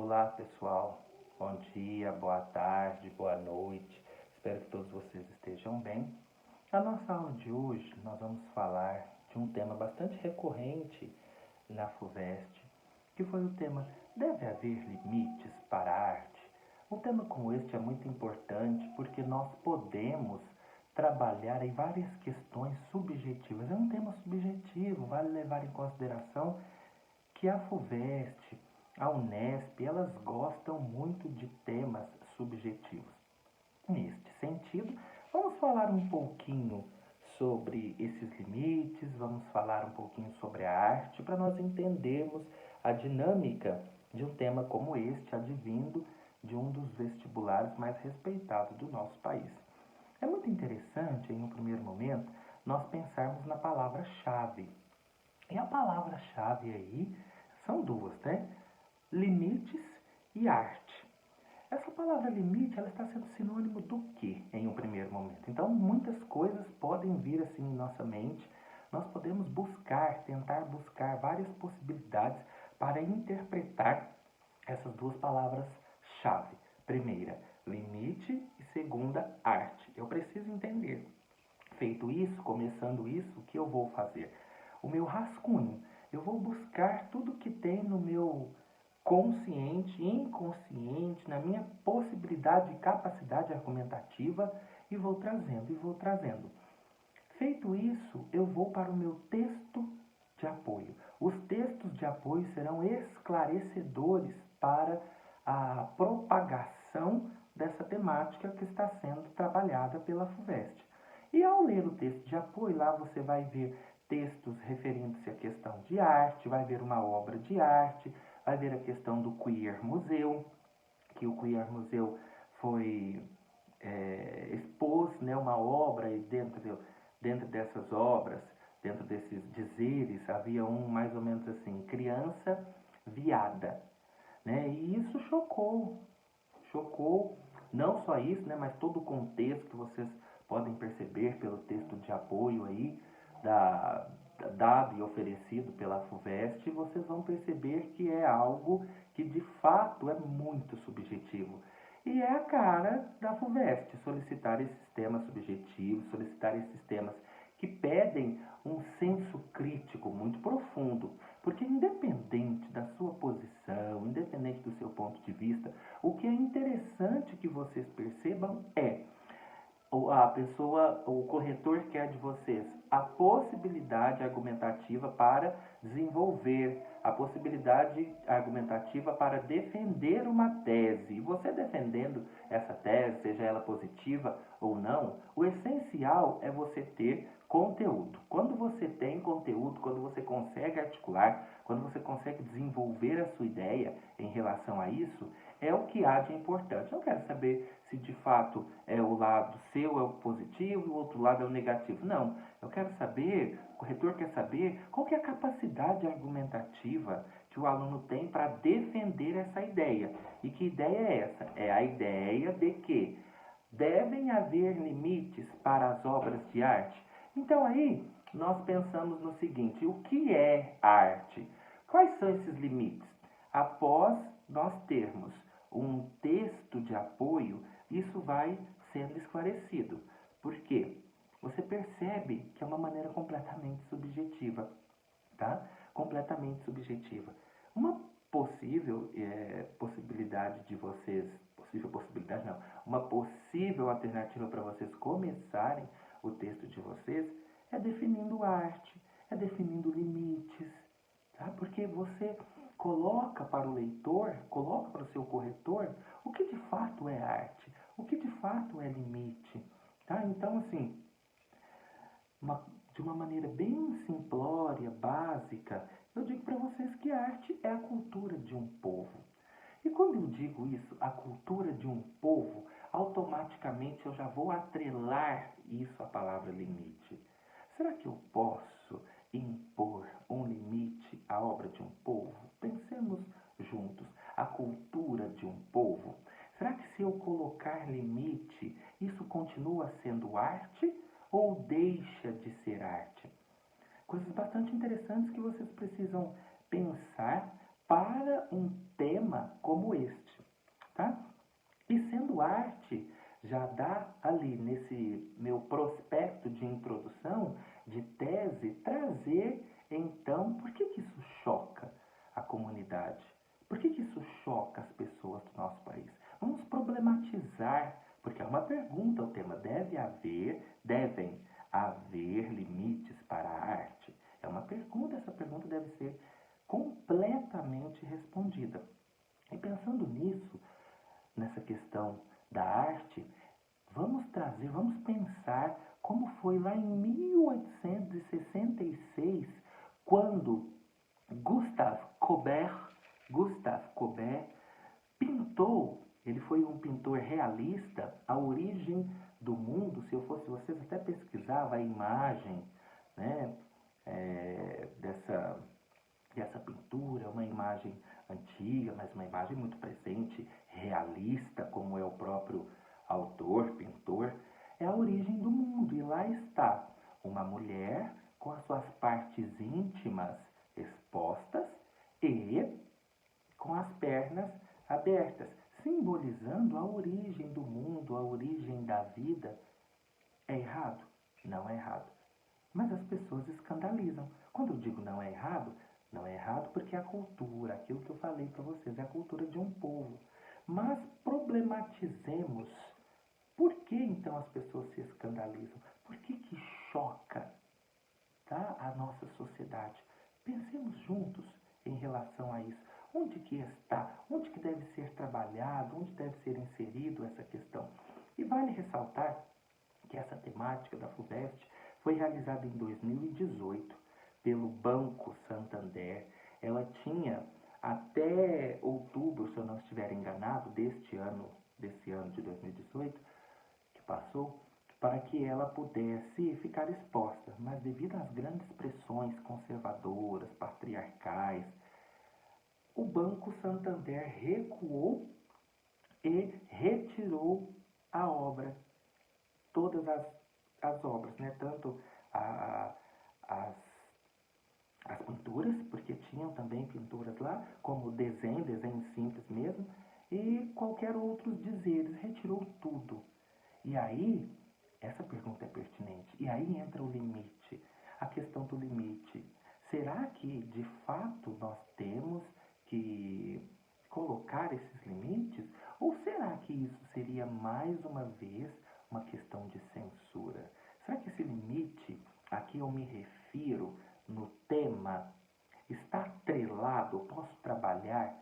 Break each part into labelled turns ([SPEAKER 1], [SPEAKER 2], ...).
[SPEAKER 1] Olá pessoal, bom dia, boa tarde, boa noite, espero que todos vocês estejam bem. Na nossa aula de hoje nós vamos falar de um tema bastante recorrente na FUVEST, que foi o tema Deve haver limites para a arte? Um tema como este é muito importante porque nós podemos trabalhar em várias questões subjetivas. É um tema subjetivo, vale levar em consideração que a FUVEST, a Unesp, elas gostam muito de temas subjetivos. Neste sentido, vamos falar um pouquinho sobre esses limites, vamos falar um pouquinho sobre a arte, para nós entendermos a dinâmica de um tema como este, advindo de um dos vestibulares mais respeitados do nosso país. É muito interessante, em um primeiro momento, nós pensarmos na palavra-chave. E a palavra-chave aí são duas, né? Limites e arte. Essa palavra limite, ela está sendo sinônimo do que em um primeiro momento? Então, muitas coisas podem vir assim em nossa mente. Nós podemos tentar buscar várias possibilidades para interpretar essas duas palavras-chave. Primeira, limite e segunda, arte. Eu preciso entender. Feito isso, começando isso, o que eu vou fazer? O meu rascunho. Eu vou buscar tudo que tem no meu consciente, inconsciente, na minha possibilidade e capacidade argumentativa e vou trazendo. Feito isso, eu vou para o meu texto de apoio. Os textos de apoio serão esclarecedores para a propagação dessa temática que está sendo trabalhada pela FUVEST. E ao ler o texto de apoio, lá você vai ver textos referindo-se à questão de arte, vai ver uma obra de arte, vai ver a questão do Queer Museu, que o Queer Museu foi expôs, né, uma obra e dentro dessas obras, dentro desses dizeres, havia um mais ou menos assim, criança viada, né? E isso chocou não só isso, né, mas todo o contexto que vocês podem perceber pelo texto de apoio aí dado e oferecido pela FUVEST, vocês vão perceber que é algo que de fato é muito subjetivo. E é a cara da FUVEST solicitar esses temas subjetivos, solicitar esses temas que pedem um senso crítico muito profundo, porque independente da sua posição, independente do seu ponto de vista, o que é interessante que vocês percebam é o corretor quer de vocês a possibilidade argumentativa para desenvolver, a possibilidade argumentativa para defender uma tese. E você defendendo essa tese, seja ela positiva ou não, o essencial é você ter conteúdo. Quando você tem conteúdo, quando você consegue articular, quando você consegue desenvolver a sua ideia em relação a isso, é o que há de importante. Eu não quero saber se de fato é o lado seu é o positivo e o outro lado é o negativo. Não. Eu quero saber, o corretor quer saber qual que é a capacidade argumentativa que o aluno tem para defender essa ideia. E que ideia é essa? É a ideia de que devem haver limites para as obras de arte. Então aí nós pensamos no seguinte: o que é arte? Quais são esses limites? Após nós termos um texto de apoio, isso vai sendo esclarecido. Por quê? Você percebe que é uma maneira completamente subjetiva, tá? Completamente subjetiva. Uma possibilidade de vocês, uma possível alternativa para vocês começarem o texto de vocês é definindo arte, é definindo limites, tá? Porque você coloca para o leitor, coloca para o seu corretor o que de fato é arte, o que de fato é limite, tá? Então, assim, de uma maneira bem simplória, básica, eu digo para vocês que a arte é a cultura de um povo. E quando eu digo isso, a cultura de um povo, automaticamente eu já vou atrelar isso à palavra limite. Será que eu posso impor um limite à obra de um povo? Pensemos juntos. A cultura de um povo. Será que se eu colocar limite, isso continua sendo arte ou deixa de ser arte? Coisas bastante interessantes que vocês precisam pensar para um tema como comunidade? Por que isso choca as pessoas do nosso país? Vamos problematizar, porque é uma pergunta, o tema devem haver limites para a arte? É uma pergunta, essa pergunta deve ser completamente respondida. E pensando nisso, nessa questão da arte, vamos pensar como foi lá em 1866, quando Gustave Courbet pintou, ele foi um pintor realista, a origem do mundo. Se eu fosse vocês, até pesquisava a imagem, né, dessa pintura, uma imagem antiga, mas uma imagem muito presente, realista, como é o próprio autor, pintor, é a origem do mundo. E lá está uma mulher com as suas partes íntimas expostas e com as pernas abertas, simbolizando a origem do mundo, a origem da vida. É errado? Não é errado. Mas as pessoas escandalizam. Quando eu digo não é errado, não é errado porque é a cultura, aquilo que eu falei para vocês, é a cultura de um povo. Mas problematizemos. Por que então as pessoas se escandalizam? Por que choca, tá, a nossa sociedade? Pensemos juntos em relação a isso. Onde que está? Onde que deve ser trabalhado? Onde deve ser inserido essa questão? E vale ressaltar que essa temática da FUVEST foi realizada em 2018 pelo Banco Santander. Ela tinha até outubro, se eu não estiver enganado, desse ano de 2018, que passou, para que ela pudesse ficar exposta. Mas devido às grandes pressões conservadoras, patriarcais, o Banco Santander recuou e retirou a obra, todas as obras, né? Tanto as, as pinturas, porque tinham também pinturas lá, como desenho simples mesmo, e qualquer outros dizeres, retirou tudo. E aí, essa pergunta é pertinente, e aí entra o limite, a questão do limite. Será que, de fato, nós temos que colocar esses limites? Ou será que isso seria, mais uma vez, uma questão de censura? Será que esse limite, a que eu me refiro no tema, está atrelado, eu posso trabalhar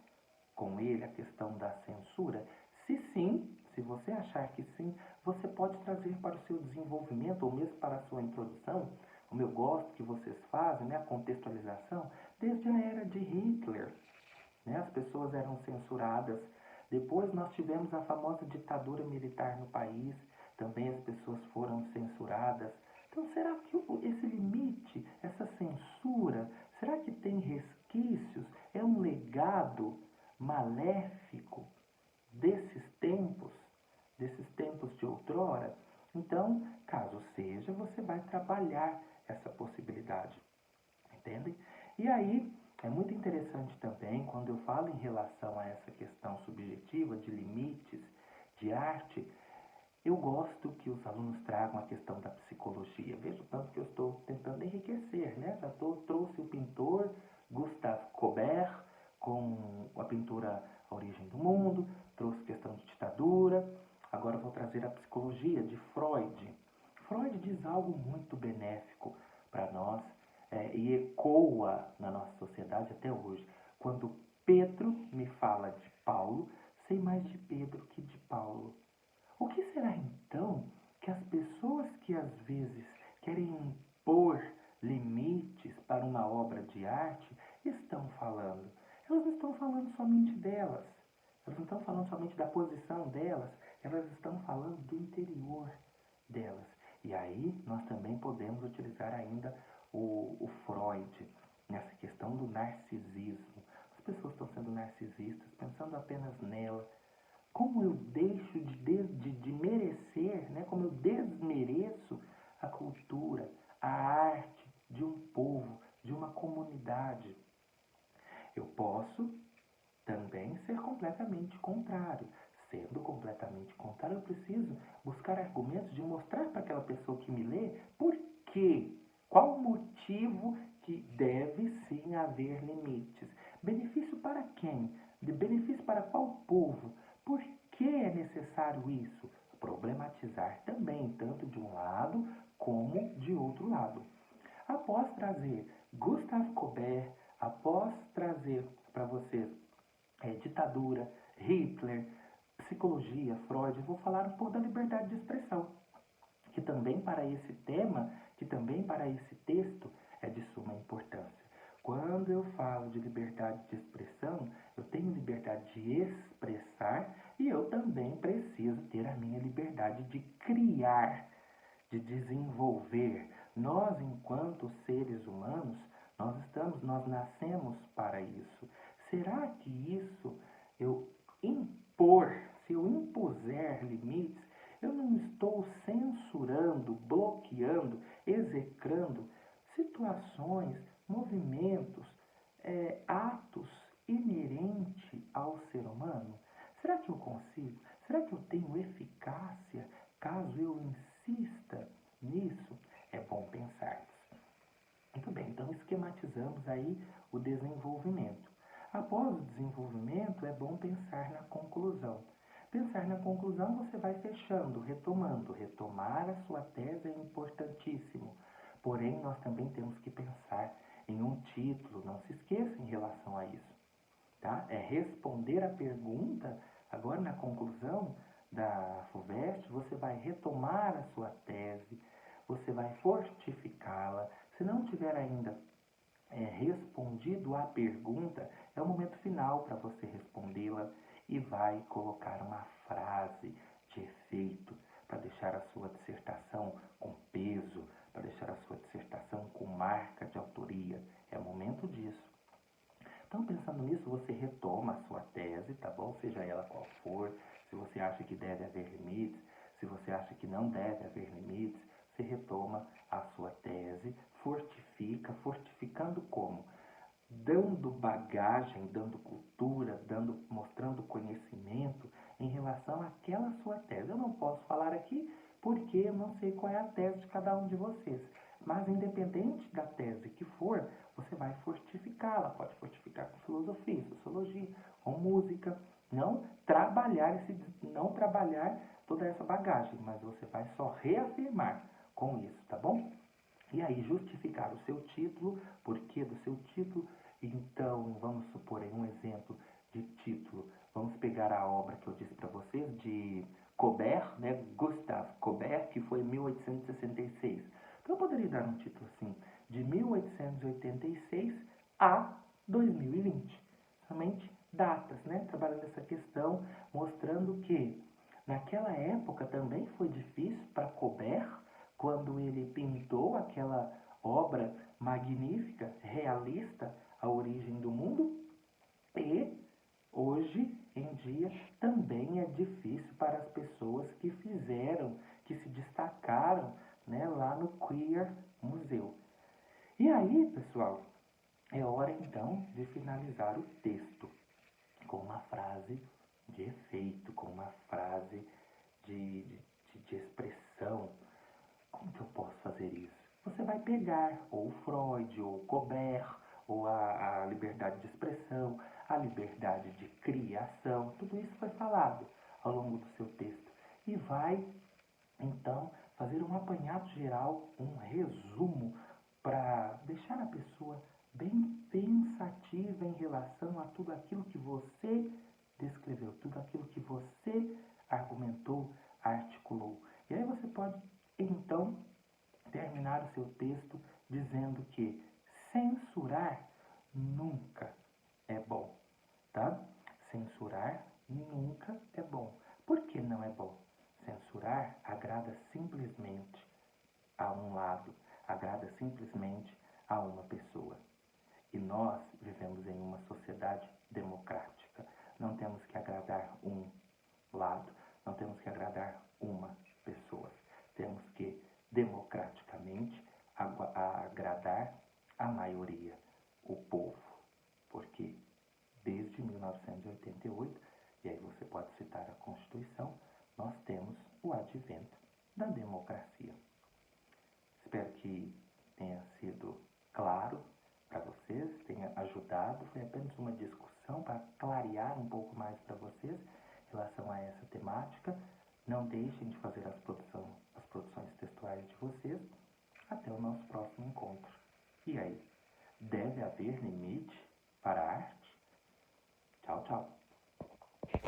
[SPEAKER 1] com ele a questão da censura? Se sim, se você achar que sim, você pode trazer para o seu desenvolvimento ou mesmo para a sua introdução, como eu gosto que vocês fazem, né, a contextualização, desde a era de Hitler. Né, as pessoas eram censuradas. Depois nós tivemos a famosa ditadura militar no país, também as pessoas foram censuradas. Então, será que esse limite, essa censura, será que tem resquícios? É um legado maléfico desses tempos de outrora? Então, caso seja, você vai trabalhar essa possibilidade, entendem? E aí, é muito interessante também, quando eu falo em relação a essa questão subjetiva de limites de arte, eu gosto que os alunos tragam a questão da psicologia. Veja o tanto que eu estou tentando enriquecer, né? Trouxe o pintor Gustave Courbet com a pintura A Origem do Mundo, trouxe questão de ditadura, agora vou trazer a psicologia de Freud. Freud diz algo muito benéfico para nós, e ecoa na nossa sociedade até hoje. Quando Pedro me fala de Paulo, sei mais de Pedro que de Paulo. O que será então que as pessoas que às vezes querem impor limites para uma obra de arte estão falando? Elas não estão falando somente delas, elas não estão falando somente da posição delas, elas estão falando do interior delas. E aí nós também podemos utilizar ainda o Freud nessa questão do narcisismo. As pessoas estão sendo narcisistas, pensando apenas nela. Como eu deixo de merecer, né? Como eu desmereço a cultura, a arte de um povo, de uma comunidade. Eu posso também ser completamente contrário. Sendo completamente contrário, eu preciso buscar argumentos de mostrar para aquela pessoa que me lê por quê, qual o motivo que deve sim haver limites. Benefício para povo. Por que é necessário isso? Problematizar também, tanto de um lado como de outro lado. Após trazer Gustave Colbert, após trazer para vocês ditadura, Hitler, psicologia, Freud, eu vou falar um pouco da liberdade de expressão, que também para esse tema, que também para esse texto é de suma importância. Quando eu falo de liberdade de expressão, eu tenho liberdade de expressar e eu também preciso ter a minha liberdade de criar, de desenvolver. Nós, enquanto seres humanos, nós nascemos para isso. Será que isso eu impor, se eu impuser limites, eu não estou censurando, bloqueando, execrando situações, movimentos, atos inerentes ao ser humano? Será que eu consigo? Será que eu tenho eficácia caso eu insista nisso? É bom pensar. Muito bem, então esquematizamos aí o desenvolvimento. Após o desenvolvimento, é bom pensar na conclusão. Pensar na conclusão, você vai fechando, retomando. Retomar a sua tese é importantíssimo. Porém, nós também temos que pensar em um título, não se esqueça em relação a isso. Tá? É responder a pergunta, agora na conclusão da FUVEST, você vai retomar a sua tese, você vai fortificá-la. Se não tiver ainda respondido a pergunta, é o momento final para você respondê-la e vai colocar uma frase de efeito para deixar a sua dissertação com peso, para deixar a sua dissertação com marca de autoria. É o momento disso. Então, pensando nisso, você retoma a sua tese, tá bom? Seja ela qual for. Se você acha que deve haver limites, se você acha que não deve haver limites, você retoma a sua tese, fortifica, fortificando como? Dando bagagem, dando cultura, mostrando conhecimento em relação àquela sua tese. Eu não posso falar aqui porque eu não sei qual é a tese de cada um de vocês. Mas independente da tese que for, você vai fortificá-la. Pode fortificar com filosofia, sociologia, com música. Não trabalhar toda essa bagagem, mas você vai só reafirmar com isso, tá bom? E aí justificar o seu título, porquê do seu título. Então, vamos supor aí um exemplo de título. Vamos pegar a obra que eu disse para vocês de Colbert, né? Gustave Colbert, que foi em 1866. Então, eu poderia dar um título assim, de 1886 a 2020. Somente datas, né? Trabalhando essa questão, mostrando que naquela época também foi difícil para Colbert, quando ele pintou aquela obra magnífica, realista, A Origem do Mundo, e hoje em dia também é difícil para as pessoas que fizeram, que se destacaram, né, lá no Queer Museu. E aí, pessoal, é hora então de finalizar o texto com uma frase de efeito, com uma frase de expressão. Como que eu posso fazer isso? Você vai pegar ou Freud, ou Colbert, ou a liberdade de expressão, a liberdade de criação, tudo isso foi falado ao longo do seu texto. E vai, então, fazer um apanhado geral, um resumo, para deixar a pessoa bem pensativa em relação a tudo aquilo que você descreveu, tudo aquilo que você argumentou, articulou. E aí você pode então terminar o seu texto dizendo que censurar nunca é bom, tá? Censurar nunca é bom. Por que não é bom? Censurar agrada simplesmente a um lado, agrada simplesmente a uma pessoa. E nós vivemos em uma sociedade democrática. Não temos que agradar um lado, não temos que agradar uma pessoa. Temos que democraticamente agradar a maioria, o povo. Porque desde 1988, e aí você pode citar a Constituição, nós temos o advento da democracia. Espero que tenha sido claro para vocês, tenha ajudado. Foi apenas uma discussão para clarear clarear um pouco mais para vocês em relação a essa temática. Não deixem de fazer as produções textuais de vocês.